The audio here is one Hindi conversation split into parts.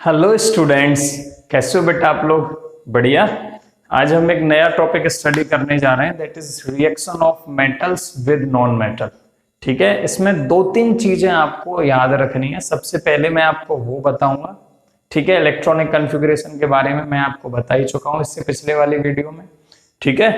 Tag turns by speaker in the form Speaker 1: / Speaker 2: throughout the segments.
Speaker 1: हेलो स्टूडेंट्स, कैसे हो बेटा आप लोग? बढ़िया। आज हम एक नया टॉपिक स्टडी करने जा रहे हैं, that is reaction of metals with non metal. ठीक है, इसमें दो तीन चीजें आपको याद रखनी है। सबसे पहले मैं आपको वो बताऊंगा, ठीक है, इलेक्ट्रॉनिक कॉन्फ़िगरेशन के बारे में मैं आपको बता ही चुका हूं इससे पिछले वाली वीडियो में। ठीक है,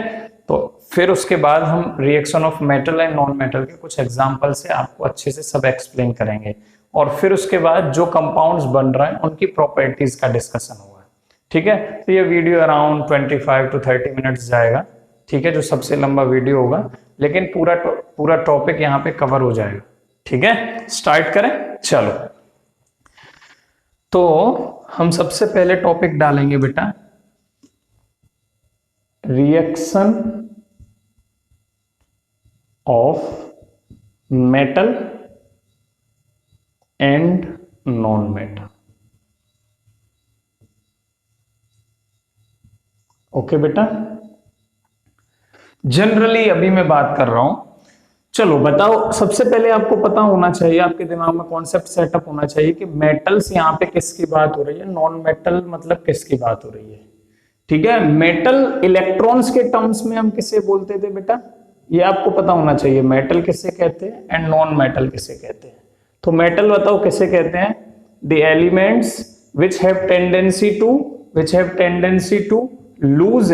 Speaker 1: तो फिर उसके बाद हम reaction of metal and non metal के कुछ एग्जाम्पल से आपको अच्छे से सब एक्सप्लेन करेंगे, और फिर उसके बाद जो कंपाउंड्स बन रहे हैं उनकी प्रॉपर्टीज का डिस्कशन होगा। ठीक है, तो ये वीडियो अराउंड 25 to 30 मिनट्स जाएगा। ठीक है, जो सबसे लंबा वीडियो होगा, लेकिन पूरा टॉपिक यहाँ पे कवर हो जाएगा। ठीक है, स्टार्ट करें। चलो, तो हम सबसे पहले टॉपिक डालेंगे बेटा reaction of metal and non metal. Okay बेटा, जनरली अभी मैं बात कर रहा हूं। चलो बताओ, सबसे पहले आपको पता होना चाहिए, आपके दिमाग में कॉन्सेप्ट सेटअप होना चाहिए कि मेटल्स यहां पे किसकी बात हो रही है, नॉन मेटल मतलब किसकी बात हो रही है। ठीक है, मेटल इलेक्ट्रॉन्स के टर्म्स में हम किसे बोलते थे बेटा, ये आपको पता होना चाहिए। मेटल किसे कहते हैं एंड नॉन मेटल किसे कहते हैं। तो मेटल बताओ किसे कहते हैं, the elements which have tendency to lose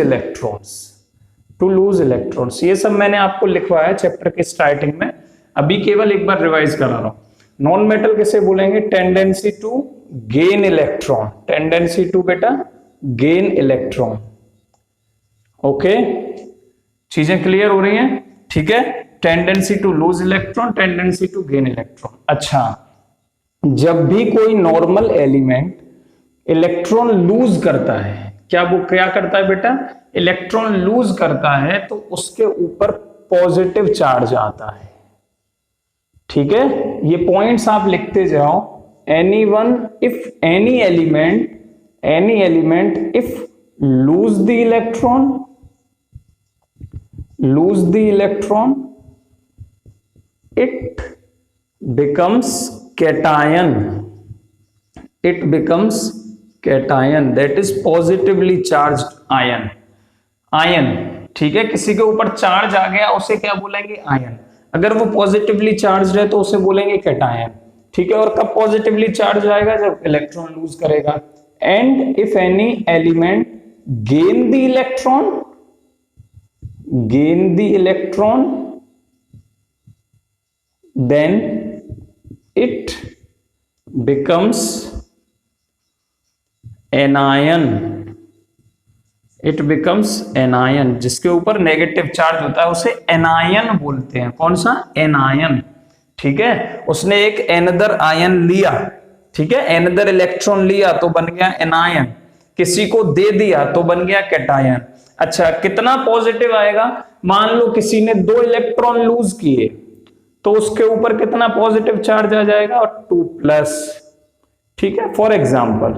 Speaker 1: electrons. ये सब मैंने आपको लिखवाया है चैप्टर के स्टार्टिंग में, अभी केवल एक बार रिवाइज करा रहा हूं। नॉन मेटल किसे बोलेंगे, tendency to gain electron, tendency to बेटा गेन इलेक्ट्रॉन। ओके, चीजें क्लियर हो रही हैं? ठीक है, tendency to lose electron, tendency to gain electron. अच्छा, जब भी कोई नॉर्मल एलिमेंट इलेक्ट्रॉन लूज करता है, वो क्या करता है बेटा, इलेक्ट्रॉन लूज करता है, तो उसके ऊपर पॉजिटिव चार्ज आता है। ठीक है, ये पॉइंट्स आप लिखते जाओ। If any element if lose the electron it becomes cation, that is positively charged ion। ठीक है, किसी के ऊपर चार्ज आ गया उसे क्या बोलेंगे, आयन। अगर वो पॉजिटिवली चार्ज है तो उसे बोलेंगे कैटायन। ठीक है, और कब पॉजिटिवली चार्ज आएगा, जब इलेक्ट्रॉन लूज करेगा। And if any element gain the electron then it becomes anion। जिसके ऊपर नेगेटिव चार्ज होता है उसे एनायन बोलते हैं। कौन सा, एनायन। ठीक है, उसने एक एनदर आयन लिया, ठीक है, एनदर इलेक्ट्रॉन लिया तो बन गया एनायन, किसी को दे दिया तो बन गया कैटायन। अच्छा, कितना पॉजिटिव आएगा, मान लो किसी ने 2 इलेक्ट्रॉन लूज किए तो उसके ऊपर कितना पॉजिटिव चार्ज आ जाएगा, और 2+। ठीक है, फॉर एग्जांपल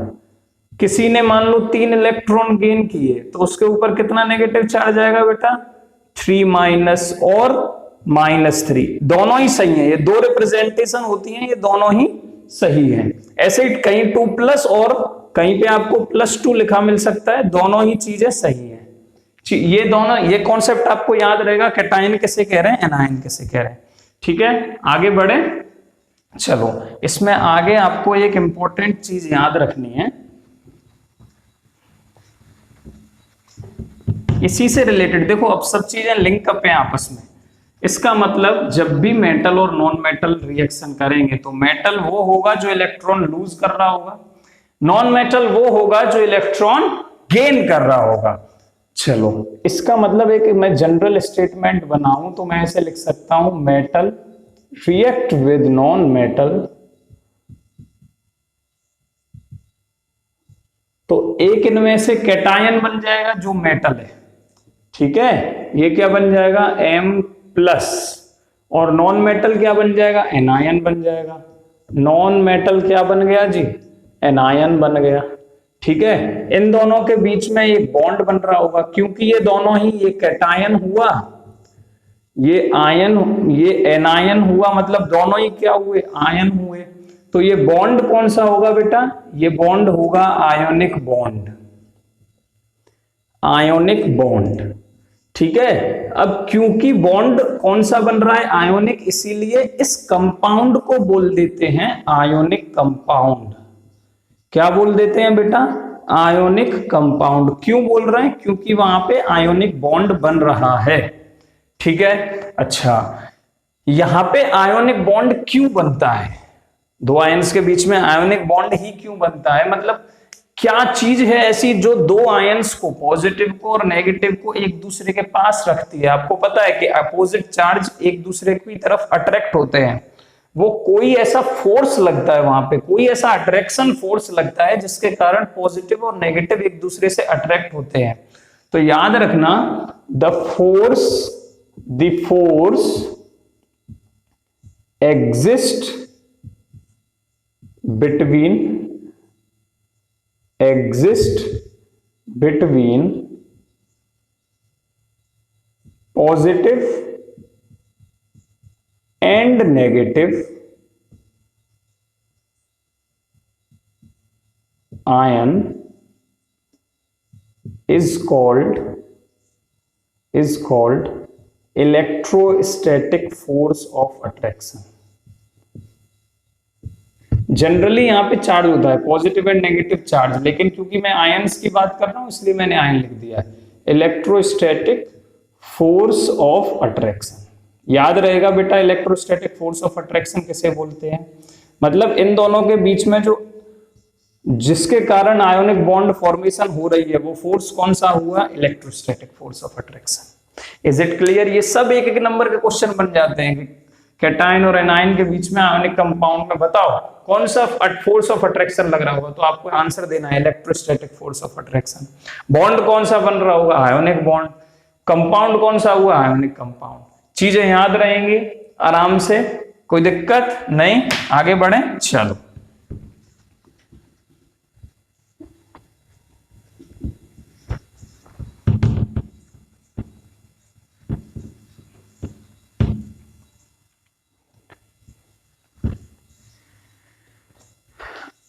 Speaker 1: किसी ने मान लो 3 इलेक्ट्रॉन गेन किए तो उसके ऊपर कितना नेगेटिव चार्ज आएगा बेटा, 3- और -3। दोनों ही सही हैं, ये 2 रिप्रेजेंटेशन होती हैं, ये दोनों ही सही हैं। ऐसे ही कहीं 2+ और कहीं पे आपको +2 लिखा मिल सकता है, दोनों ही चीजें सही हैं। ये कॉन्सेप्ट आपको याद रहेगा, कैटायन किसे कह रहे हैं, एनायन किसे कह रहे हैं। ठीक है, आगे बढ़े। चलो, इसमें आगे आपको एक इंपॉर्टेंट चीज याद रखनी है, इसी से रिलेटेड। देखो, अब सब चीजें लिंक अप है आपस में। इसका मतलब जब भी मेटल और नॉन मेटल रिएक्शन करेंगे तो मेटल वो होगा जो इलेक्ट्रॉन लूज कर रहा होगा, नॉन मेटल वो होगा जो इलेक्ट्रॉन गेन कर रहा होगा। चलो, इसका मतलब है कि मैं जनरल स्टेटमेंट बनाऊं तो मैं ऐसे लिख सकता हूं, metal react with non metal, तो एक इनमें से कैटायन बन जाएगा जो मेटल है। ठीक है, ये क्या बन जाएगा, M+, और नॉन मेटल क्या बन जाएगा, एनायन बन जाएगा। नॉन मेटल क्या बन गया जी, एनायन बन गया। ठीक है, इन दोनों के बीच में एक बॉन्ड बन रहा होगा, क्योंकि ये दोनों ही, ये कैटायन हुआ, ये एनायन हुआ, मतलब दोनों ही क्या हुए, आयन हुए। तो ये बॉन्ड कौन सा होगा बेटा, ये बॉन्ड होगा आयोनिक बॉन्ड, आयोनिक बॉन्ड। ठीक है, अब क्योंकि बॉन्ड कौन सा बन रहा है, आयोनिक, इसीलिए इस कंपाउंड को बोल देते हैं आयोनिक कंपाउंड। क्या बोल देते हैं बेटा, आयोनिक कंपाउंड। क्यों बोल रहे हैं, क्योंकि वहां पे आयोनिक बॉन्ड बन रहा है। ठीक है, अच्छा यहां पे आयोनिक बॉन्ड क्यों बनता है, दो आयंस के बीच में आयोनिक बॉन्ड ही क्यों बनता है, मतलब क्या चीज है ऐसी जो दो आयंस को, पॉजिटिव को और नेगेटिव को एक दूसरे के पास रखती है। आपको पता है कि अपोजिट चार्ज एक दूसरे की तरफ अट्रैक्ट होते हैं, वो कोई ऐसा फोर्स लगता है वहां पे, कोई ऐसा अट्रैक्शन फोर्स लगता है जिसके कारण पॉजिटिव और नेगेटिव एक दूसरे से अट्रैक्ट होते हैं। तो याद रखना, the force exist between positive and negative ion is called electrostatic force of attraction। Generally यहाँ पे चार्ज होता है पॉजिटिव एंड नेगेटिव चार्ज, लेकिन क्योंकि मैं आयंस की बात कर रहा हूं इसलिए मैंने आयन लिख दिया है। इलेक्ट्रोस्टैटिक फोर्स ऑफ अट्रैक्शन, याद रहेगा बेटा, इलेक्ट्रोस्टैटिक फोर्स ऑफ अट्रैक्शन किसे बोलते हैं, मतलब इन दोनों के बीच में जो जिसके कारण आयोनिक बॉन्ड फॉर्मेशन हो रही है वो फोर्स कौन सा हुआ, electrostatic force of attraction. Is it clear? ये सब एक एक नंबर के क्वेश्चन बन जाते हैं कि कैटायन और एनायन के बीच में आयोनिक कंपाउंड में बताओ कौन सा फोर्स ऑफ अट्रैक्शन लग रहा होगा, तो आपको आंसर देना है electrostatic force of attraction. Bond कौन सा बन रहा होगा, आयोनिक बॉन्ड। कंपाउंड कौन सा हुआ, आयोनिक कंपाउंड। चीजें याद रहेंगी आराम से, कोई दिक्कत नहीं, आगे बढ़े चलो।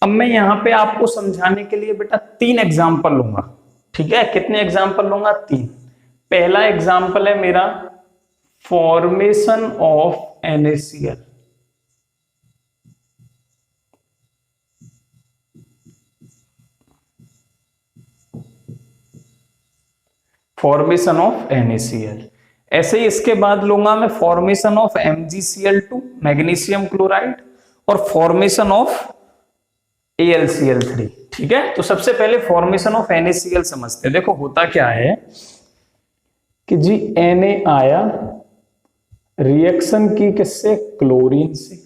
Speaker 1: अब मैं यहां पे आपको समझाने के लिए बेटा 3 एग्जाम्पल लूंगा। ठीक है, कितने एग्जाम्पल लूंगा, 3। पहला एग्जाम्पल है मेरा formation of NaCl। Formation of NaCl। ऐसे ही इसके बाद लूंगा मैं formation of MgCl2 magnesium chloride और फॉर्मेशन ऑफ AlCl3। ठीक है, तो सबसे पहले फॉर्मेशन ऑफ NaCl समझते हैं। देखो होता क्या है कि जी Na आया, रिएक्शन की किससे, क्लोरीन से।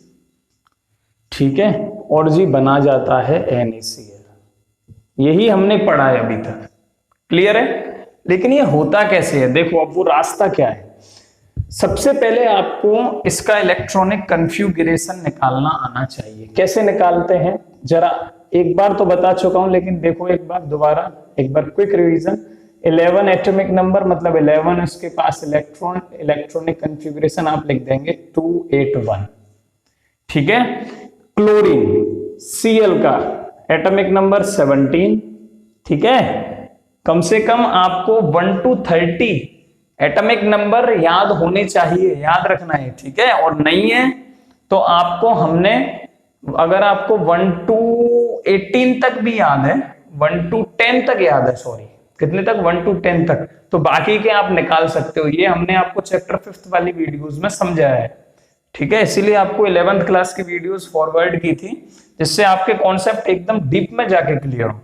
Speaker 1: ठीक है, और जी बना जाता है NaCl। यही हमने पढ़ा है अभी तक, क्लियर है। लेकिन ये होता कैसे है, देखो अब वो रास्ता क्या है। सबसे पहले आपको इसका इलेक्ट्रॉनिक कन्फ्यूगरेशन निकालना आना चाहिए। कैसे निकालते हैं जरा एक बार तो बता चुका हूं, लेकिन देखो एक बार दोबारा, एक बार क्विक रिवीजन। 11 एटॉमिक नंबर मतलब 11 उसके पास इलेक्ट्रॉन, इलेक्ट्रॉनिक कन्फ्यूगरेशन आप लिख देंगे 281। ठीक है, क्लोरीन Cl का एटॉमिक नंबर 17। ठीक है, कम से कम आपको 1 to 30 एटॉमिक नंबर याद होने चाहिए, याद रखना है। ठीक है, और नहीं है तो आपको हमने, अगर आपको 1 to 18 तक भी याद है, 1 to 10 तक याद है, सॉरी कितने तक, 1 to 10 तक, तो बाकी के आप निकाल सकते हो। ये हमने आपको चैप्टर 5th वाली वीडियोस में समझाया है। ठीक है, इसीलिए आपको 11th क्लास की वीडियोस फॉरवर्ड की थी, जिससे आपके कॉन्सेप्ट एकदम डीप में जाके क्लियर हो।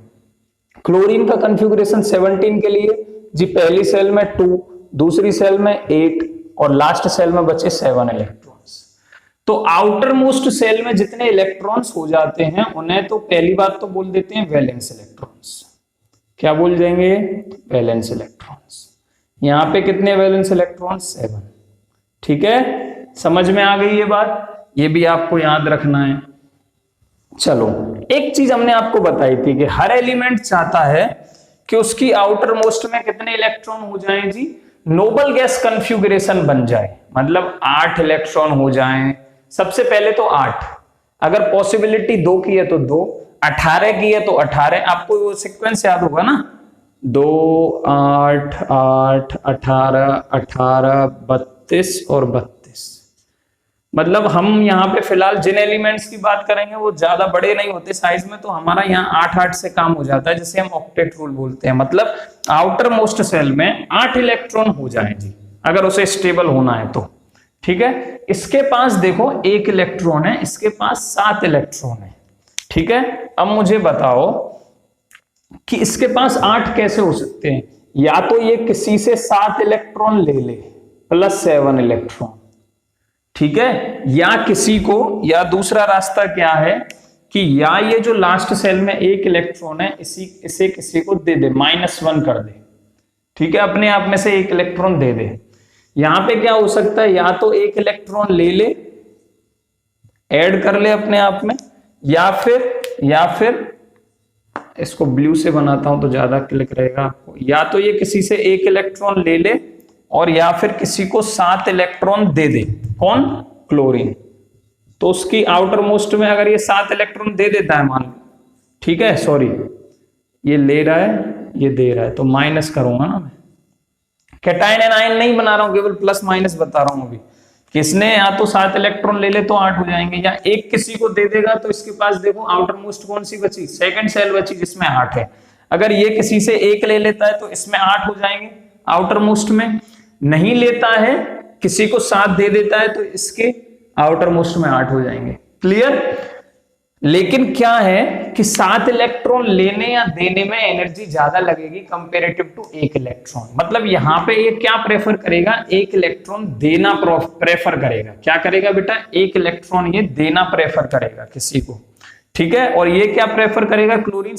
Speaker 1: क्लोरीन का कन्फ्यूगरेशन 17 के लिए जी, पहली सेल में 2, दूसरी सेल में 8 और लास्ट सेल में बचे 7 इलेक्ट्रॉन्स। तो आउटर मोस्ट सेल में जितने इलेक्ट्रॉन्स हो जाते हैं उन्हें तो पहली बात तो बोल देते हैं वैलेंस इलेक्ट्रॉन्स। क्या बोल देंगे, वैलेंस इलेक्ट्रॉन्स। यहां पे कितने वैलेंस इलेक्ट्रॉन्स, 7। ठीक है, समझ में आ गई ये बात, ये भी आपको याद रखना है। चलो, एक चीज हमने आपको बताई थी कि हर एलिमेंट चाहता है कि उसकी आउटर मोस्ट में कितने इलेक्ट्रॉन हो जाएं जी, नोबल गैस कन्फ्यूगरेशन बन जाए, मतलब 8 इलेक्ट्रॉन हो जाएं। सबसे पहले तो 8, अगर पॉसिबिलिटी 2 की है तो 2, 18 की है तो 18। आपको वो सीक्वेंस याद होगा ना, 2 8 8 18 18 32 और 32। मतलब हम यहाँ पे फिलहाल जिन एलिमेंट्स की बात करेंगे वो ज्यादा बड़े नहीं होते साइज में, तो हमारा यहाँ 8 8 से काम हो जाता है, जिसे हम ऑक्टेट रूल बोलते हैं। मतलब आउटर मोस्ट सेल में 8 इलेक्ट्रॉन हो जाए जी, अगर उसे स्टेबल होना है तो। ठीक है, इसके पास देखो 1 इलेक्ट्रॉन है, इसके पास 7 इलेक्ट्रॉन है। ठीक है, अब मुझे बताओ कि इसके पास 8 कैसे हो सकते हैं। या तो ये किसी से 7 इलेक्ट्रॉन ले ले प्लस 7 इलेक्ट्रॉन, ठीक है, या किसी को, या दूसरा रास्ता क्या है कि या ये जो लास्ट सेल में 1 इलेक्ट्रॉन है इसे किसी को दे दे, -1 कर दे। ठीक है, अपने आप में से 1 इलेक्ट्रॉन दे दे। यहां पे क्या हो सकता है, या तो 1 इलेक्ट्रॉन ले ले, ऐड कर ले अपने आप में, या फिर इसको ब्लू से बनाता हूं तो ज्यादा क्लिक रहेगा आपको। या तो ये किसी से 1 इलेक्ट्रॉन ले ले, और या फिर किसी को 7 इलेक्ट्रॉन दे दे। कौन? क्लोरीन। तो उसकी आउटर मोस्ट में अगर ये 7 इलेक्ट्रॉन दे देता है मान लो, ठीक है, सॉरी ये ले रहा है ये दे रहा है, तो माइनस करूंगा ना मैं, कैटायन एनायन नहीं बना रहा हूं, केवल प्लस माइनस बता रहा हूं अभी। किसने या तो 7 इलेक्ट्रॉन ले ले तो 8 हो जाएंगे, या एक किसी को दे देगा तो इसके पास देखो आउटर मोस्ट कौन सी बची, सेकंड सेल बची जिसमें 8 है। अगर ये किसी से 1 ले लेता है तो इसमें 8 हो जाएंगे आउटर मोस्ट में, नहीं लेता है किसी को 7 दे देता है तो इसके आउटर मोस्ट में 8 हो जाएंगे। क्लियर? लेकिन क्या है कि 7 इलेक्ट्रॉन लेने या देने में एनर्जी ज्यादा लगेगी कंपेरेटिव टू 1 इलेक्ट्रॉन। मतलब यहां पे ये क्या प्रेफर करेगा, 1 इलेक्ट्रॉन देना प्रेफर करेगा। क्या करेगा बेटा? 1 इलेक्ट्रॉन ये देना प्रेफर करेगा किसी को। ठीक है, और ये क्या प्रेफर करेगा, क्लोरीन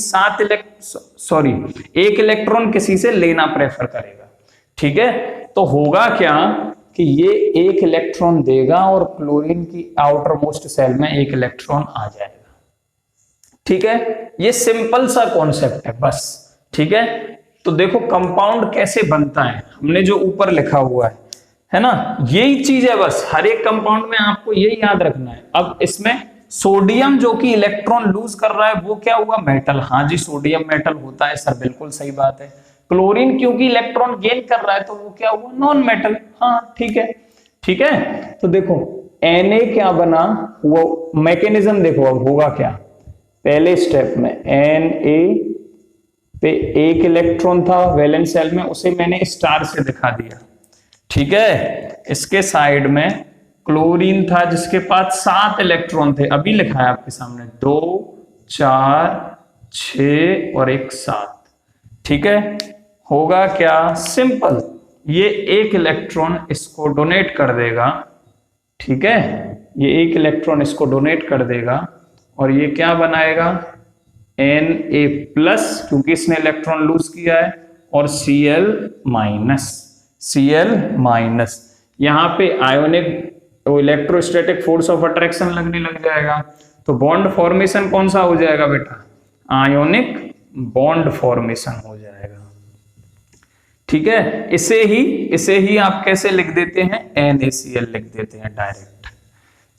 Speaker 1: 1 इलेक्ट्रॉन किसी से लेना प्रेफर करेगा। ठीक है, तो होगा क्या कि ये 1 इलेक्ट्रॉन देगा और क्लोरीन की आउटर मोस्ट सेल में 1 इलेक्ट्रॉन आ जाएगा। ठीक है, ये सिंपल सा कॉन्सेप्ट है बस। ठीक है, तो देखो कंपाउंड कैसे बनता है, हमने जो ऊपर लिखा हुआ है ना, यही चीज है बस। हर एक कंपाउंड में आपको यही याद रखना है। अब इसमें सोडियम जो कि इलेक्ट्रॉन लूज कर रहा है वो क्या हुआ, मेटल। हाँ जी, सोडियम मेटल होता है सर, बिल्कुल सही बात है। क्लोरीन क्योंकि इलेक्ट्रॉन गेन कर रहा है तो वो क्या हुआ, नॉन मेटल। हाँ ठीक है, ठीक है। तो देखो Na क्या बना, वो मैकेनिज्म देखो अब होगा क्या। पहले स्टेप में Na पे 1 इलेक्ट्रॉन था वैलेंस सेल में, उसे मैंने स्टार से दिखा दिया। ठीक है, इसके साइड में क्लोरीन था जिसके पास 7 इलेक्ट्रॉन थे, अभी लिखा है आपके सामने, 2 4 6 और 1 7। ठीक है, होगा क्या, सिंपल, ये 1 इलेक्ट्रॉन इसको डोनेट कर देगा। ठीक है, ये 1 इलेक्ट्रॉन इसको डोनेट कर देगा और ये क्या बनाएगा, Na+ क्योंकि इसने इलेक्ट्रॉन लूज किया है, और Cl-, यहां पे ionic electrostatic force of attraction लगने लग जाएगा। तो बॉन्ड फॉर्मेशन कौन सा हो जाएगा बेटा, आयोनिक बॉन्ड फॉर्मेशन हो जाएगा। ठीक है, इसे ही आप कैसे लिख देते हैं, NaCl लिख देते हैं डायरेक्ट।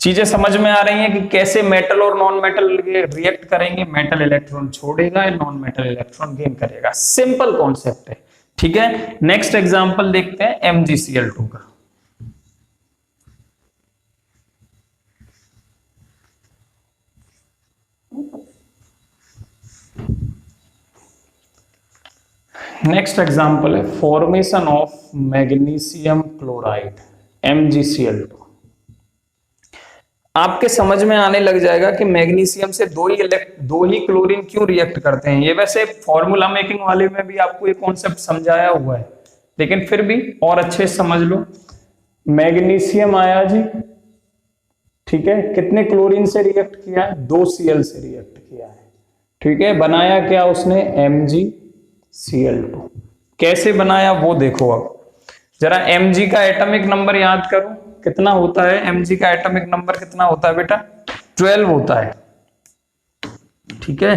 Speaker 1: चीजें समझ में आ रही हैं कि कैसे मेटल और नॉन मेटल रिएक्ट करेंगे, मेटल इलेक्ट्रॉन छोड़ेगा, नॉन मेटल इलेक्ट्रॉन गेन करेगा। सिंपल कॉन्सेप्ट है। ठीक है, नेक्स्ट एग्जांपल देखते हैं MgCl2 का। नेक्स्ट एग्जांपल है formation of magnesium chloride MgCl2। आपके समझ में आने लग जाएगा कि मैग्नीशियम से दो ही क्लोरीन क्यों रिएक्ट करते हैं। ये वैसे फॉर्मूला मेकिंग वाले में भी आपको ये कॉन्सेप्ट समझाया हुआ है, लेकिन फिर भी और अच्छे से समझ लो। मैग्नीशियम आया जी, ठीक है, कितने क्लोरीन से रिएक्ट किया है, 2 Cl से रिएक्ट किया है। ठीक है, बनाया क्या उसने, MgCl2। कैसे बनाया वो देखो। अब जरा Mg का एटॉमिक नंबर याद करो, कितना होता है Mg का एटॉमिक नंबर, कितना होता है बेटा, 12 होता है। ठीक है,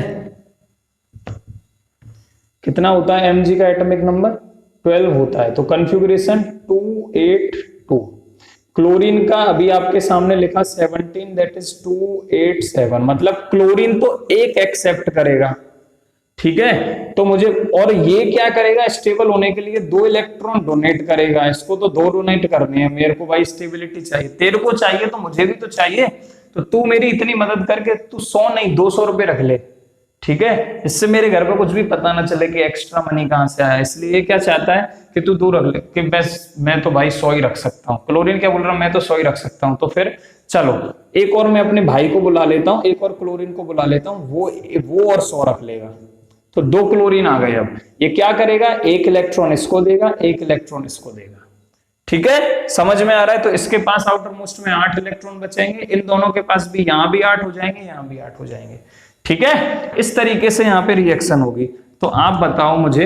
Speaker 1: कितना होता है Mg का एटॉमिक नंबर, 12 होता है। तो कॉन्फ़िगरेशन 282। क्लोरीन का अभी आपके सामने लिखा 17, दैट इज 287, मतलब क्लोरीन तो एक एक्सेप्ट करेगा, ठीक है। तो मुझे, और ये क्या करेगा, स्टेबल होने के लिए 2 इलेक्ट्रॉन डोनेट करेगा, इसको तो 2 डोनेट करने हैं, मेरे को भाई स्टेबिलिटी चाहिए, तेरे को चाहिए तो मुझे भी तो चाहिए। तो तू मेरी इतनी मदद करके तू 100 नहीं 200 रुपए रख ले, ठीक है, इससे मेरे घर पे कुछ भी पता ना चले कि एक्स्ट्रा मनी कहां से आया। इसलिए क्या चाहता है कि तू दूर रख ले, कि बस मैं तो भाई 100 ही रख सकता हूँ। क्लोरीन क्या बोल रहा हूं, मैं तो 100 ही रख सकता हूँ। तो फिर चलो एक और मैं अपने भाई को बुला लेता हूँ, एक और क्लोरीन को बुला लेता हूँ, वो और 100 रख लेगा। तो 2 क्लोरीन आ गए। अब ये क्या करेगा, एक इलेक्ट्रॉन इसको देगा, एक इलेक्ट्रॉन इसको देगा, ठीक है, समझ में आ रहा है। तो इसके पास आउटर मोस्ट में 8 इलेक्ट्रॉन बचेंगे, इन दोनों के पास भी यहां भी 8 हो जाएंगे, यहां भी 8 हो जाएंगे, ठीक है। इस तरीके से यहां पे रिएक्शन होगी। तो आप बताओ मुझे,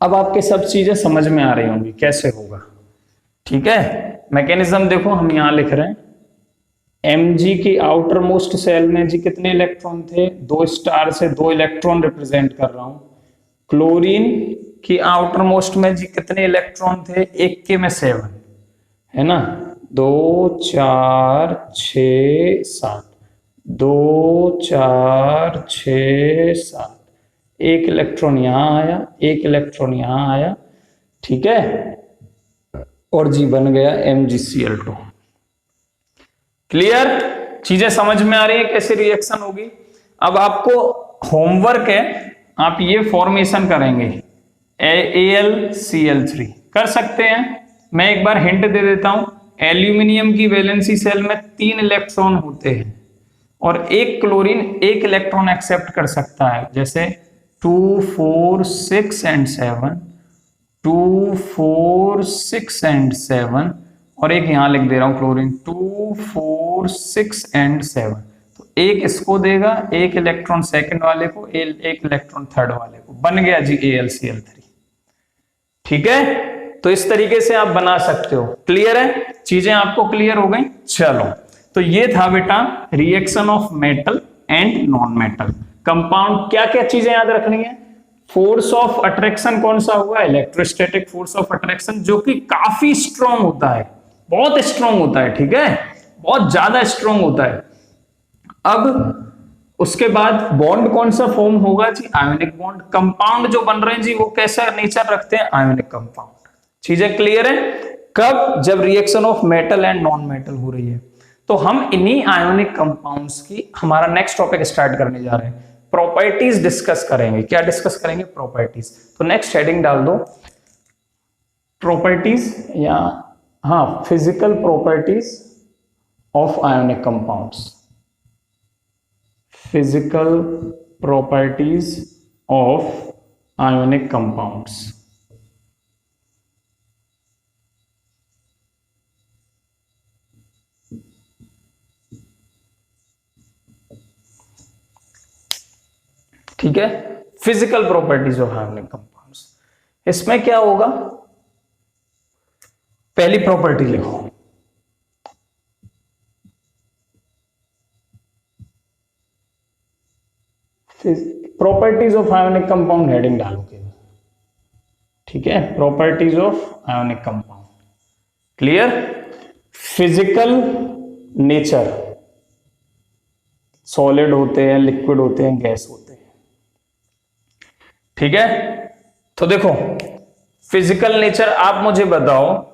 Speaker 1: अब आपके सब चीजें समझ में आ रही होंगी कैसे होगा, ठीक है। मैकेनिज्म देखो, हम यहां लिख रहे हैं Mg की आउटर मोस्ट सेल में जी कितने इलेक्ट्रॉन थे, 2 स्टार से 2 इलेक्ट्रॉन रिप्रेजेंट कर रहा हूं। क्लोरीन की आउटर मोस्ट में जी कितने इलेक्ट्रॉन थे, 1 के में 7 है ना, 2 4 6 7, 2 4 6 7, एक इलेक्ट्रॉन यहां आया, एक इलेक्ट्रॉन यहां आया, ठीक है, और जी बन गया MgCl2। क्लियर, चीजें समझ में आ रही है कैसे रिएक्शन होगी। अब आपको होमवर्क है, आप ये फॉर्मेशन करेंगे AlCl3, कर सकते हैं। मैं एक बार हिंट दे देता हूं, एल्यूमिनियम की वैलेंसी सेल में 3 इलेक्ट्रॉन होते हैं और एक क्लोरीन 1 इलेक्ट्रॉन एक्सेप्ट कर सकता है, जैसे 2 4 6 एंड 7, 2 4 6 एंड 7, और एक यहां लिख दे रहा हूं क्लोरीन 2 4 6 एंड 7। तो एक इसको देगा, एक इलेक्ट्रॉन सेकंड वाले को, एक इलेक्ट्रॉन थर्ड वाले को, बन गया जी AlCl3, ठीक है। तो इस तरीके से आप बना सकते हो। क्लियर है, चीजें आपको क्लियर हो गई। चलो, तो ये था बेटा reaction of metal and non metal compound. क्या क्या चीजें याद रखनी है, फोर्स ऑफ अट्रैक्शन कौन सा हुआ, इलेक्ट्रोस्टैटिक फोर्स ऑफ अट्रैक्शन, जो कि काफी स्ट्रॉन्ग होता है, बहुत स्ट्रॉन्ग होता है, ठीक है, बहुत ज्यादा स्ट्रॉन्ग होता है। अब उसके बाद बॉन्ड कौन सा फॉर्म होगा जी, आयोनिक बॉन्ड। कंपाउंड जो बन रहे हैं जी वो कैसा नेचर रखते हैं, आयोनिक कंपाउंड। चीजें क्लियर है। कब, जब reaction of metal and non metal हो रही है। तो हम इन्हीं आयोनिक कंपाउंड्स की हमारा नेक्स्ट टॉपिक स्टार्ट करने जा रहे हैं, प्रॉपर्टीज डिस्कस करेंगे। क्या डिस्कस करेंगे, प्रॉपर्टीज। तो नेक्स्ट हेडिंग डाल दो प्रॉपर्टीज, या हाँ, physical properties of ionic compounds, physical properties of ionic compounds. ठीक है, physical properties of ionic compounds. इसमें क्या होगा, पहली प्रॉपर्टी लिखो, properties of ionic compound heading डालोगे, ठीक है, properties of ionic compound. Clear, physical nature, solid होते हैं, लिक्विड होते हैं, गैस होते हैं, ठीक है। तो देखो फिजिकल नेचर, आप मुझे बताओ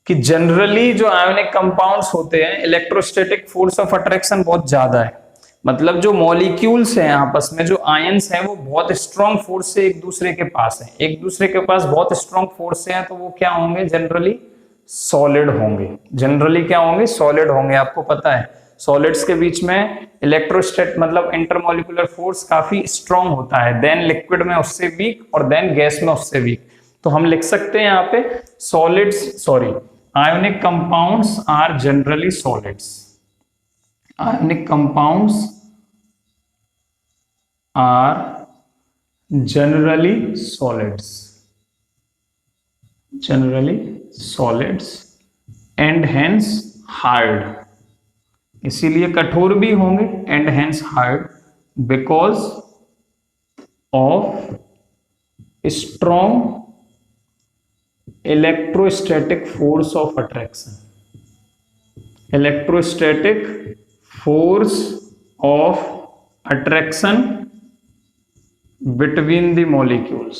Speaker 1: कि जनरली जो आयोनिक कंपाउंड्स होते हैं, इलेक्ट्रोस्टैटिक फोर्स ऑफ अट्रैक्शन बहुत ज्यादा है, मतलब जो मॉलिक्यूल्स हैं आपस में, जो आयंस हैं, वो बहुत स्ट्रॉन्ग फोर्स से एक दूसरे के पास हैं, एक दूसरे के पास बहुत स्ट्रॉन्ग फोर्स से हैं, तो वो क्या होंगे, जनरली सॉलिड होंगे। जनरली क्या होंगे, सॉलिड होंगे। आपको पता है सॉलिड्स के बीच में इलेक्ट्रोस्टैट मतलब इंटरमोलिकुलर फोर्स काफी स्ट्रॉन्ग होता है, देन लिक्विड में उससे वीक, और देन गैस में उससे वीक। तो हम लिख सकते हैं यहाँ पे solids, sorry, ionic compounds are generally solids, ionic compounds are generally solids, generally solids and hence hard, इसीलिए कठोर भी होंगे, and hence hard because of strong electrostatic force of attraction, electrostatic force of attraction between the molecules,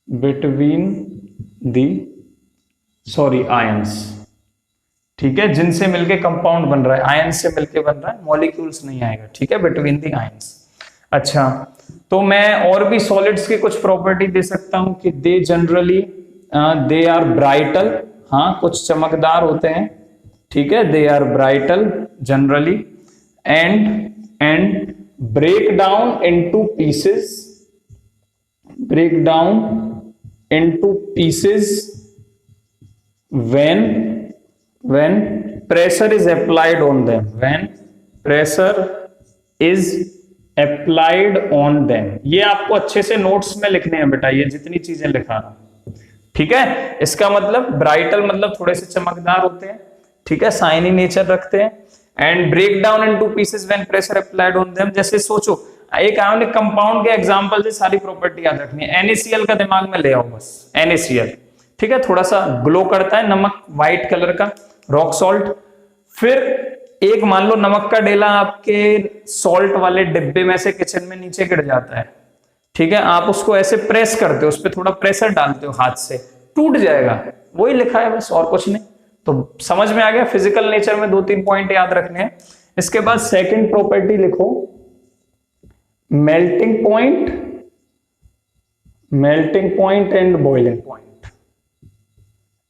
Speaker 1: between the ions, ठीक है, जिनसे मिलके कंपाउंड बन रहा है, आयन से मिलके बन रहा है, मॉलिक्यूल्स नहीं आएगा, ठीक है, बिटवीन द आयंस। अच्छा, तो मैं और भी सॉलिड्स की कुछ प्रॉपर्टी दे सकता हूं कि दे जनरली दे आर ब्राइटल, हाँ कुछ चमकदार होते हैं, ठीक है, they are brittle generally and break down into pieces, break down into pieces when pressure is applied on them, when pressure is applied on them। ये आपको अच्छे से नोट्स में लिखने हैं बेटा, ये जितनी चीजें लिखा रहा हूं, ठीक है। इसका मतलब ब्राइटल मतलब थोड़े से चमकदार होते हैं, ठीक है, शाइनी नेचर रखते हैं, and break down into pieces when pressure applied on them. जैसे सोचो एक आयोनिक कंपाउंड के एग्जांपल से सारी प्रॉपर्टी याद रखनी है। NaCl का दिमाग में ले आओ बस, NaCl, ठीक है, थोड़ा सा ग्लो करता है, नमक व्हाइट कलर का, रॉक सॉल्ट। फिर एक मान लो नमक का डेला आपके सॉल्ट वाले डिब्बे में से किचन में नीचे गिर जाता है, ठीक है, आप उसको ऐसे प्रेस करते हो, उस पर थोड़ा प्रेशर डालते हो हाथ से, टूट जाएगा, वही लिखा है बस, और कुछ नहीं। तो समझ में आ गया, फिजिकल नेचर में 2-3 पॉइंट याद रखने हैं। इसके बाद सेकंड प्रॉपर्टी लिखो, melting point, melting point and boiling point,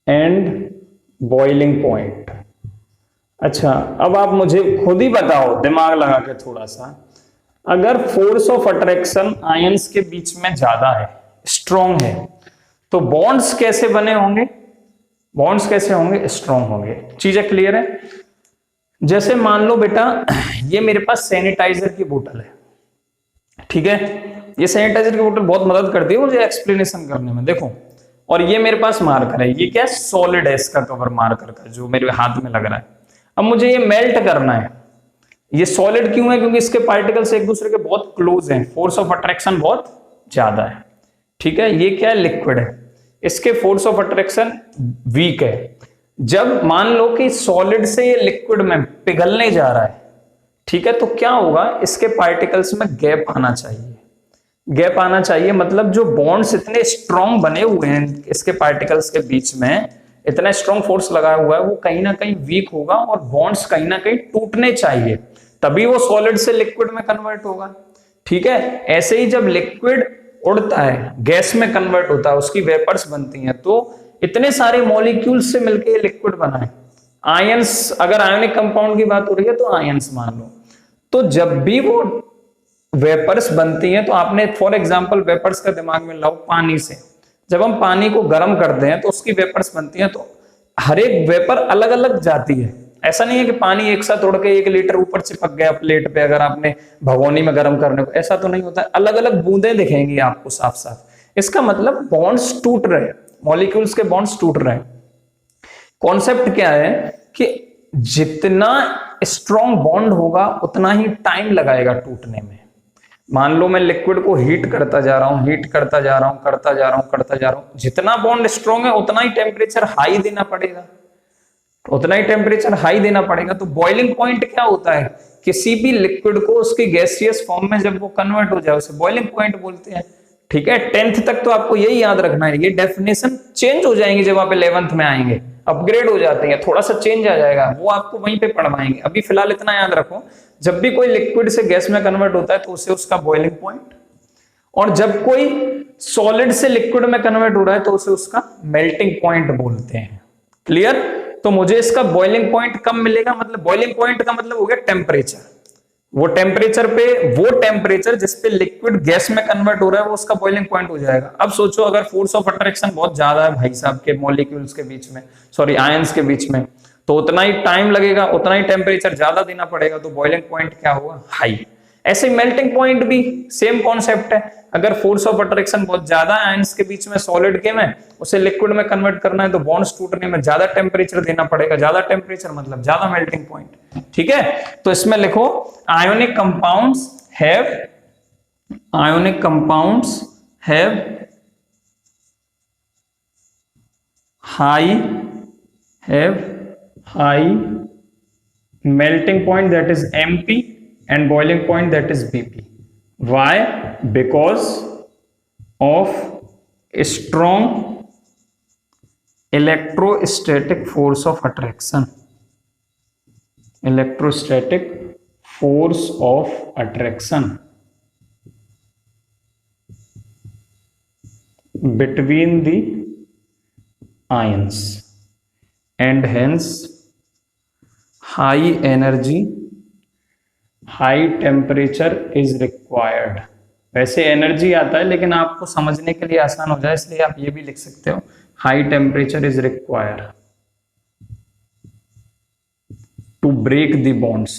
Speaker 1: and boiling point. अच्छा, अब आप मुझे खुद ही बताओ दिमाग लगा के थोड़ा सा, अगर फोर्स ऑफ अट्रैक्शन आयंस के बीच में ज्यादा है, स्ट्रॉन्ग है, तो बॉन्ड्स कैसे बने होंगे, बॉन्ड्स कैसे होंगे, स्ट्रॉन्ग होंगे। चीजें क्लियर है। जैसे मान लो बेटा ये मेरे पास सैनिटाइजर की बोतल है, ठीक है, ये सैनिटाइजर की बोतल बहुत मदद करती है मुझे एक्सप्लेनेशन करने में, देखो, और ये मेरे पास मार्कर है, ये क्या सॉलिड है, इसका कवर मार्कर का जो मेरे हाथ में लग रहा है। अब मुझे ये मेल्ट करना है, ये सॉलिड क्यों है, क्योंकि इसके पार्टिकल्स एक दूसरे के बहुत क्लोज हैं, फोर्स ऑफ अट्रैक्शन बहुत ज्यादा है, ठीक है। ये क्या है, लिक्विड है, इसके फोर्स ऑफ अट्रैक्शन वीक है। जब मान लो कि सॉलिड से ये लिक्विड में पिघलने जा रहा है, ठीक है, तो क्या होगा, इसके पार्टिकल्स में गैप आना चाहिए, गैप आना चाहिए, मतलब जो बॉन्ड्स इतने स्ट्रॉन्ग बने हुए हैं इसके पार्टिकल्स के बीच में, इतना स्ट्रॉन्ग फोर्स लगाया हुआ है, वो कहीं ना कहीं वीक होगा और बॉन्ड्स कहीं ना कहीं टूटने चाहिए, तभी वो सॉलिड से लिक्विड में कन्वर्ट होगा, ठीक है। ऐसे ही जब लिक्विड उड़ता है, गैस में कन्वर्ट होता है, उसकी वेपर्स बनती हैं, तो इतने सारे मॉलिक्यूल्स से मिलकर लिक्विड बना है। आयंस, अगर आयोनिक कंपाउंड की बात हो रही है तो आयंस मान लो, तो जब भी वो वेपर्स बनती हैं, तो आपने फॉर एग्जांपल वेपर्स का दिमाग में लाओ, पानी से जब हम पानी को गर्म करते हैं तो उसकी वेपर्स बनती हैं, तो हर एक वेपर अलग अलग जाती है, ऐसा नहीं है कि पानी एक साथ उड़ के 1 लीटर ऊपर चिपक गया प्लेट पे अगर आपने भगोनी में गर्म करने को, ऐसा तो नहीं होता, अलग अलग बूंदें दिखेंगी आपको साफ साफ। इसका मतलब बॉन्ड्स टूट रहे, मॉलिक्यूल्स के बॉन्ड्स टूट रहे। कॉन्सेप्ट क्या है कि जितना स्ट्रॉन्ग बॉन्ड होगा उतना ही टाइम लगाएगा टूटने में। मान लो मैं लिक्विड को हीट करता जा रहा हूं, हीट करता जा रहा हूं, करता जा रहा हूं, करता जा रहा हूं, जितना बॉन्ड स्ट्रॉन्ग है उतना ही टेम्परेचर हाई देना पड़ेगा, उतना ही टेम्परेचर हाई देना पड़ेगा। तो बॉइलिंग पॉइंट क्या होता है, किसी भी लिक्विड को उसकी गैसियस फॉर्म में जब वो कन्वर्ट हो जाए उसे बॉइलिंग पॉइंट बोलते हैं, ठीक है। 10th तक तो आपको यही याद रखना है, ये डेफिनेशन चेंज हो जाएंगे जब आप 11th में आएंगे, अपग्रेड हो जाते हैं, थोड़ा सा चेंज आ जाएगा, वो आपको वहीं पे पढ़वाएंगे। अभी फिलहाल इतना याद रखो, जब भी कोई लिक्विड से गैस में कन्वर्ट होता है तो उसे उसका बॉइलिंग पॉइंट, और जब कोई सॉलिड से लिक्विड में कन्वर्ट हो रहा है तो उसे उसका मेल्टिंग पॉइंट बोलते हैं। क्लियर। तो मुझे इसका बॉइलिंग पॉइंट कब मिलेगा, मतलब बॉइलिंग पॉइंट का मतलब हो गया टेम्परेचर, वो टेम्परेचर पे, वो टेम्परेचर जिस पे लिक्विड गैस में कन्वर्ट हो रहा है वो उसका बॉइलिंग पॉइंट हो जाएगा। अब सोचो अगर फोर्स ऑफ अट्रैक्शन बहुत ज्यादा है भाई साहब के मॉलिक्यूल्स के बीच में, सॉरी आयंस के बीच में, तो उतना ही टाइम लगेगा, उतना ही टेम्परेचर ज्यादा देना पड़ेगा, तो बॉइलिंग पॉइंट क्या होगा, हाई। ऐसे मेल्टिंग पॉइंट भी सेम कॉन्सेप्ट है, अगर फोर्स ऑफ अट्रैक्शन बहुत ज्यादा है आयंस के बीच में सॉलिड के में, उसे लिक्विड में कन्वर्ट करना है तो बॉन्ड्स टूटने में ज्यादा टेम्परेचर देना पड़ेगा, ज्यादा टेम्परेचर मतलब ज्यादा मेल्टिंग पॉइंट, ठीक है। तो इसमें लिखो ionic compounds have high melting point, that is MP, and boiling point, that is BP. Why? Because of strong electrostatic force of attraction. Electrostatic force of attraction between the ions, and hence high energy, high temperature is required. वैसे एनर्जी आता है, लेकिन आपको समझने के लिए आसान हो जाए इसलिए आप ये भी लिख सकते हो, high temperature is required to break the bonds.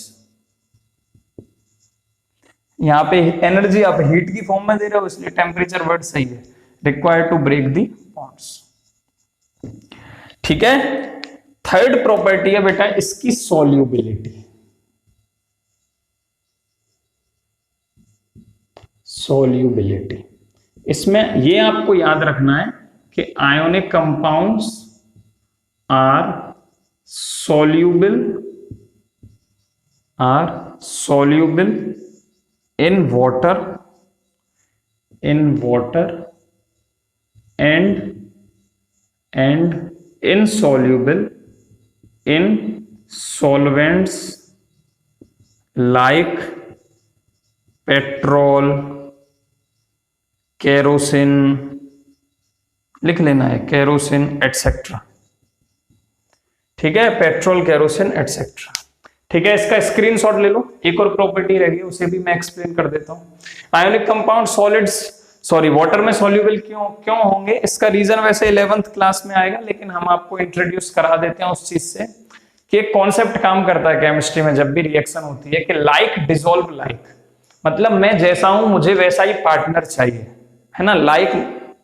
Speaker 1: यहां पे एनर्जी आप हीट की फॉर्म में दे रहे हो, इसलिए टेम्परेचर वर्ड सही है, required to break the bonds. ठीक है, थर्ड प्रॉपर्टी है बेटा इसकी सॉल्युबिलिटी। सॉल्युबिलिटी, इसमें ये आपको याद रखना है कि ionic compounds are soluble in water and insoluble in solvents like petrol, kerosene, लिख लेना है केरोसिन एटसेट्रा। ठीक है, पेट्रोल, केरोसिन एटसेट्रा। ठीक है, इसका स्क्रीनशॉट ले लो। एक और प्रॉपर्टी रह गई, उसे भी मैं एक्सप्लेन कर देता हूं। आयोनिक कंपाउंड वाटर में सॉल्युबल क्यों होंगे, इसका रीजन वैसे 11th क्लास में आएगा, लेकिन हम आपको इंट्रोड्यूस करा देते हैं उस चीज से कि एक कॉन्सेप्ट काम करता है केमिस्ट्री में जब भी रिएक्शन होती है कि लाइक डिसॉल्व लाइक, मतलब मैं जैसा हूं मुझे वैसा ही पार्टनर चाहिए, है ना। लाइक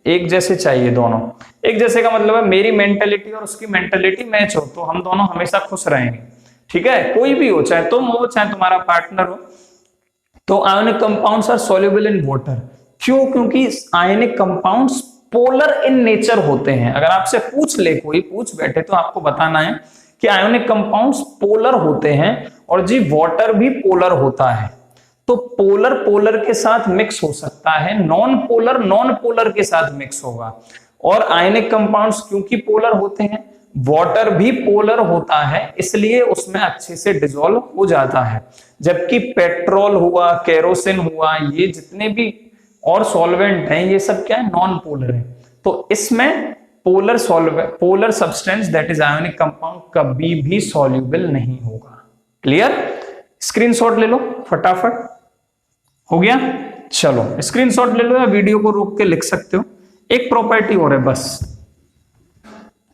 Speaker 1: एक जैसे चाहिए, दोनों एक जैसे का मतलब है मेरी मेंटेलिटी और उसकी मेंटेलिटी मैच हो तो हम दोनों हमेशा खुश रहेंगे। ठीक है, कोई भी हो, चाहे तुम हो चाहे तुम्हारा पार्टनर हो। तो ionic compounds are soluble in water. क्यों? क्योंकि ionic compounds polar in nature होते हैं। अगर आपसे पूछ बैठे तो आपको बताना है कि आयोनिक कंपाउंड्स पोलर होते हैं, और जी वाटर भी पोलर होता है। तो पोलर के साथ मिक्स हो सकता है, नॉन पोलर के साथ मिक्स होगा। और आयनिक कंपाउंड्स क्योंकि पोलर होते हैं, वाटर भी पोलर होता है, इसलिए उसमें अच्छे से डिसॉल्व हो जाता है। जबकि पेट्रोल हुआ, केरोसिन हुआ, ये जितने भी और सॉल्वेंट हैं, ये सब क्या है, नॉन पोलर है। तो इसमें polar substance that is ionic compound कभी भी सॉल्युबल नहीं होगा। क्लियर? स्क्रीनशॉट ले लो फटाफट। हो गया? चलो स्क्रीनशॉट ले लो या वीडियो को रोक के लिख सकते हो। एक प्रॉपर्टी और है बस,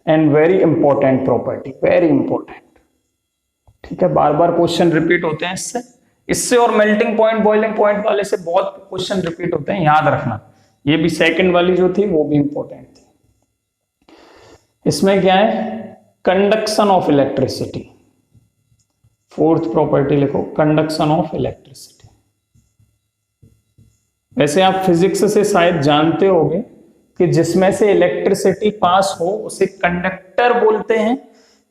Speaker 1: and very important property, very important. ठीक है, बार बार क्वेश्चन रिपीट होते हैं इससे और मेल्टिंग पॉइंट, बॉइलिंग पॉइंट वाले से बहुत क्वेश्चन रिपीट होते हैं, याद रखना। ये भी सेकंड वाली जो थी वो भी इंपॉर्टेंट थी। इसमें क्या है, conduction of electricity. Fourth property लिखो, कंडक्शन ऑफ इलेक्ट्रिसिटी। वैसे आप फिजिक्स से शायद जानते होंगे कि जिसमें से इलेक्ट्रिसिटी पास हो उसे कंडक्टर बोलते हैं,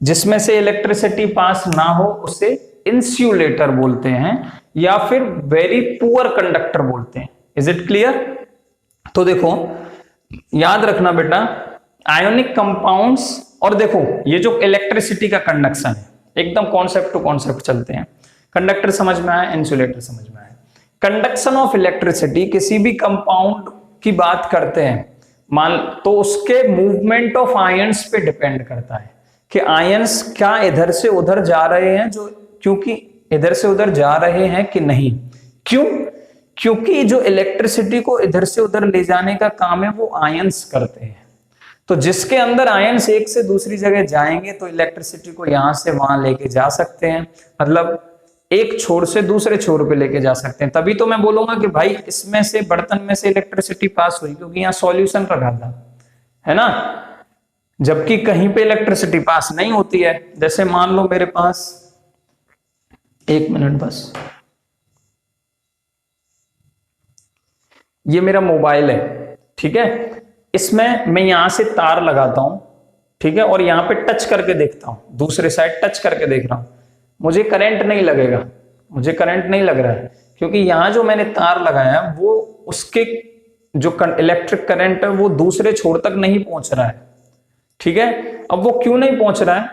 Speaker 1: जिसमें से इलेक्ट्रिसिटी पास ना हो उसे इंसुलेटर बोलते हैं, या फिर वेरी पुअर कंडक्टर बोलते हैं। Is it clear? तो देखो याद रखना बेटा, आयोनिक कंपाउंड्स, और देखो ये जो इलेक्ट्रिसिटी का कंडक्शन है, एकदम कॉन्सेप्ट टू कॉन्सेप्ट चलते हैं। कंडक्टर समझ में आया, इंसुलेटर समझ में आया। कंडक्शन ऑफ इलेक्ट्रिसिटी, किसी भी कंपाउंड की बात करते हैं मान, तो उसके मूवमेंट ऑफ आयंस पे डिपेंड करता है कि आयंस क्या इधर से उधर जा रहे हैं, क्योंकि इधर से उधर जा रहे हैं कि नहीं। क्यों? क्योंकि जो इलेक्ट्रिसिटी को इधर से उधर ले जाने का काम है वो आयंस करते हैं। तो जिसके अंदर आयंस एक से दूसरी जगह जाएंगे तो इलेक्ट्रिसिटी को यहां से वहां लेके जा सकते हैं, मतलब एक छोर से दूसरे छोर पे लेके जा सकते हैं। तभी तो मैं बोलूंगा कि भाई इसमें से, बर्तन में से इलेक्ट्रिसिटी पास हुई क्योंकि यहाँ सॉल्यूशन रखा था, है ना। जबकि कहीं पे इलेक्ट्रिसिटी पास नहीं होती है। जैसे मान लो मेरे पास, एक मिनट बस, ये मेरा मोबाइल है, ठीक है। इसमें मैं यहां से तार लगाता हूं, ठीक है, और यहाँ पे टच करके देखता हूँ, दूसरे साइड टच करके देख रहा हूँ, मुझे करंट नहीं लगेगा, मुझे करंट नहीं लग रहा है, क्योंकि यहाँ जो मैंने तार लगाया वो उसके जो इलेक्ट्रिक करंट है वो दूसरे छोर तक नहीं पहुंच रहा है। ठीक है, अब वो क्यों नहीं पहुंच रहा है?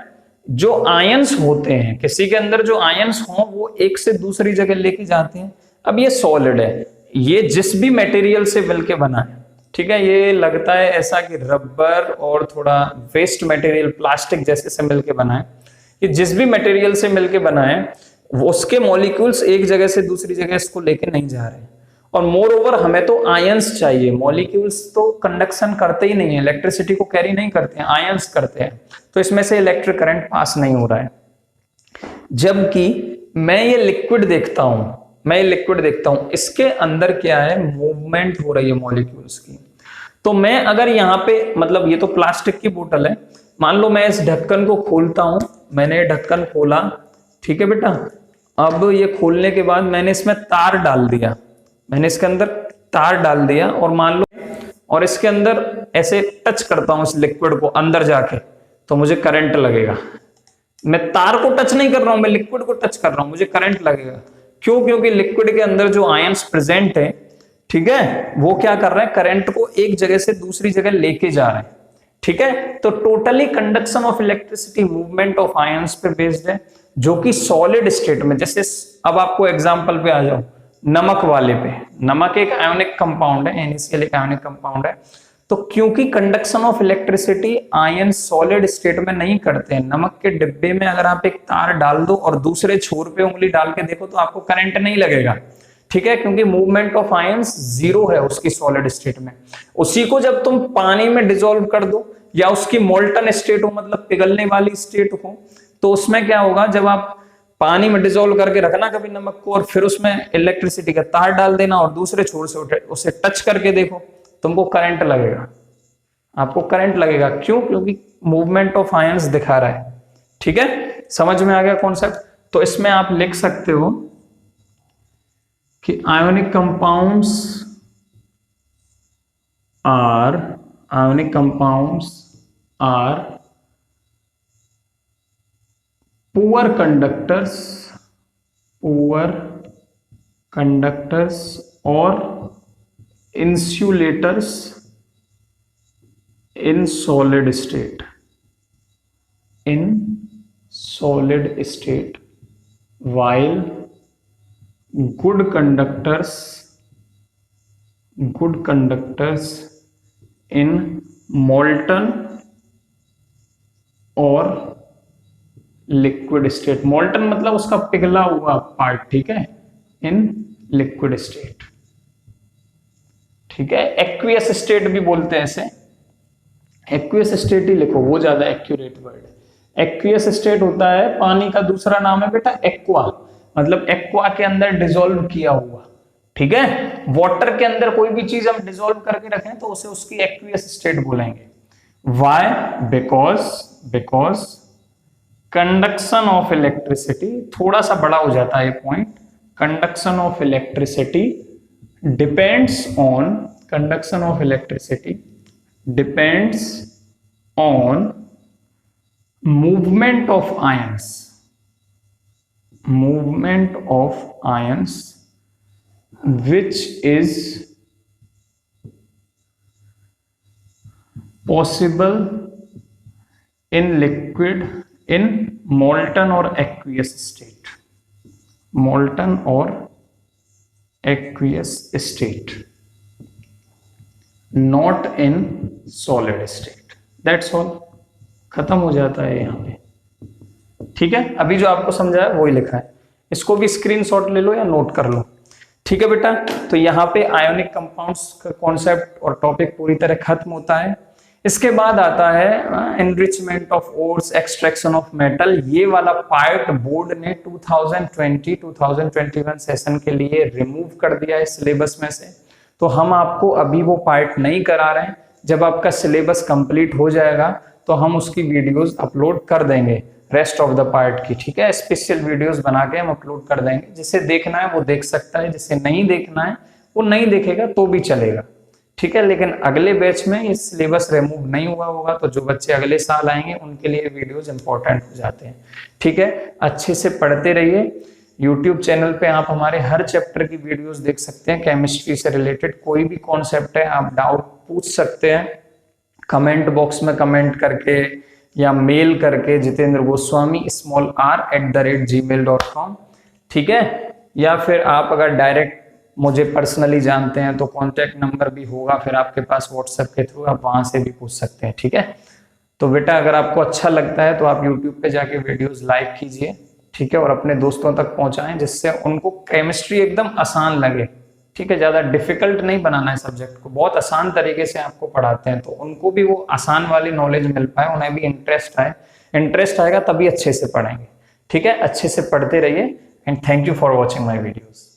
Speaker 1: जो आयंस होते हैं, किसी के अंदर जो आयंस हो वो एक से दूसरी जगह लेके जाते हैं। अब ये सॉलिड है, ये जिस भी मटेरियल से मिलके बना है, ठीक है, ये लगता है ऐसा कि रबर और थोड़ा वेस्ट मटेरियल प्लास्टिक जैसे से मिलके बना है, ये जिस भी मटेरियल से मिलके बना है वो उसके मॉलिक्यूल्स एक जगह से दूसरी जगह इसको लेके नहीं जा रहे हैं। और मोर ओवर हमें तो आयंस चाहिए, मॉलिक्यूल्स तो कंडक्शन करते ही नहीं है, इलेक्ट्रिसिटी को कैरी नहीं करते हैं, आयंस करते हैं, तो इसमें से इलेक्ट्रिक करंट पास नहीं हो रहा है। जबकि मैं ये लिक्विड देखता हूं, मैं ये लिक्विड देखता हूं, इसके अंदर क्या है, मूवमेंट हो रही है मॉलिक्यूल्स की। तो मैं अगर यहाँ पे, मतलब ये तो प्लास्टिक की बोतल है, मान लो मैं इस ढक्कन को खोलता हूं, मैंने ढक्कन खोला, ठीक है बेटा, अब ये खोलने के बाद मैंने इसमें तार डाल दिया, मैंने इसके अंदर तार डाल दिया, और मान लो और इसके अंदर ऐसे टच करता हूं इस लिक्विड को अंदर जाके, तो मुझे करंट लगेगा। मैं तार को टच नहीं कर रहा हूं, मैं लिक्विड को टच कर रहा हूं, मुझे करंट लगेगा। क्यों? क्योंकि लिक्विड के अंदर जो आयंस प्रेजेंट है, ठीक है, वो क्या कर रहे हैं, करंट को एक जगह से दूसरी जगह लेके जा रहे हैं। ठीक है, तो totally conduction of electricity movement of ions पे बेस्ड है, जो कि सॉलिड स्टेट में, जैसे अब आपको एग्जांपल पे आ जाओ, नमक वाले पे, नमक एक आयोनिक कंपाउंड है, NaCl एक आयोनिक कंपाउंड है, तो क्योंकि conduction of electricity ion solid state में नहीं करते हैं, नमक के डिब्बे में अगर आप एक तार डाल दो और दूसरे छोर पे उंगली डाल के देखो तो आपको करंट नहीं लगेगा। ठीक है, क्योंकि मूवमेंट ऑफ आयंस जीरो है उसकी सॉलिड स्टेट में। उसी को जब तुम पानी में डिसॉल्व कर दो या उसकी मोल्टन स्टेट हो, मतलब पिघलने वाली स्टेट हो, तो उसमें क्या होगा, जब आप पानी में डिसॉल्व करके रखना कभी नमक को, और फिर उसमें इलेक्ट्रिसिटी का तार डाल देना और दूसरे छोर से उसे टच करके देखो, तुमको करंट लगेगा, आपको करंट लगेगा। क्यों? क्योंकि मूवमेंट ऑफ आयंस दिखा रहा है। ठीक है, समझ में आ गया कॉन्सेप्ट? तो इसमें आप लिख सकते हो कि ionic compounds are poor conductors और insulators in solid state while good conductors in molten और liquid state। molten मतलब उसका पिघला हुआ पार्ट, ठीक है, in liquid state। ठीक है, एक्वियस स्टेट भी बोलते हैं इसे, एक्वियस स्टेट ही लिखो, वो ज्यादा एक्यूरेट वर्ड है। एक्वियस स्टेट होता है, पानी का दूसरा नाम है बेटा एक्वा, मतलब एक्वा के अंदर डिसॉल्व किया हुआ। ठीक है, वाटर के अंदर कोई भी चीज हम डिसॉल्व करके रखें तो उसे उसकी एक्वियस स्टेट बोलेंगे। Why? Because conduction of electricity, थोड़ा सा बड़ा हो जाता है ये point, conduction of electricity depends on movement of ions which is possible in liquid in molten or aqueous state, not in solid state। That's all, खत्म हो जाता है यहाँ पे। ठीक है, अभी जो आपको समझाया वही लिखा है, इसको भी स्क्रीनशॉट ले लो या नोट कर लो। ठीक है बेटा, तो यहाँ पे आयोनिक कंपाउंड्स का कॉन्सेप्ट और टॉपिक पूरी तरह खत्म होता है। इसके बाद आता है enrichment of ores, extraction of metal. ये वाला पार्ट बोर्ड ने 2020-2021 सेशन के लिए रिमूव कर दिया है सिलेबस में से, तो हम आपको अभी वो पार्ट नहीं करा रहे हैं। जब आपका सिलेबस कंप्लीट हो जाएगा तो हम उसकी वीडियोस अपलोड कर देंगे, रेस्ट ऑफ द पार्ट की। ठीक है, स्पेशल वीडियोस बना के हम अपलोड कर देंगे, जिसे देखना है वो देख सकता है, जिसे नहीं देखना है वो नहीं देखेगा तो भी चलेगा। ठीक है। लेकिन अगले बैच में ये सिलेबस रिमूव नहीं हुआ होगा, तो जो बच्चे अगले साल आएंगे उनके लिए वीडियोज इंपॉर्टेंट हो जाते हैं। ठीक है, अच्छे से पढ़ते रहिए। यूट्यूब चैनल पे आप हमारे हर चैप्टर की वीडियोस देख सकते हैं। केमिस्ट्री से रिलेटेड कोई भी कॉन्सेप्ट है आप डाउट पूछ सकते हैं कमेंट बॉक्स में कमेंट करके या मेल करके jitendra.goswami@gmail.com। ठीक है, या फिर आप अगर डायरेक्ट मुझे पर्सनली जानते हैं तो कॉन्टैक्ट नंबर भी होगा फिर आपके पास व्हाट्सएप के थ्रू, आप वहां से भी पूछ सकते हैं। ठीक है, तो बेटा अगर आपको अच्छा लगता है तो आप यूट्यूब पे जाके वीडियोस लाइक कीजिए। ठीक है, और अपने दोस्तों तक पहुंचाएं जिससे उनको केमिस्ट्री एकदम आसान लगे। ठीक है, ज्यादा डिफिकल्ट नहीं बनाना है सब्जेक्ट को, बहुत आसान तरीके से आपको पढ़ाते हैं तो उनको भी वो आसान वाली नॉलेज मिल पाए, उन्हें भी इंटरेस्ट आए। इंटरेस्ट आएगा तभी अच्छे से पढ़ेंगे। ठीक है, अच्छे से पढ़ते रहिए and thank you for watching my videos.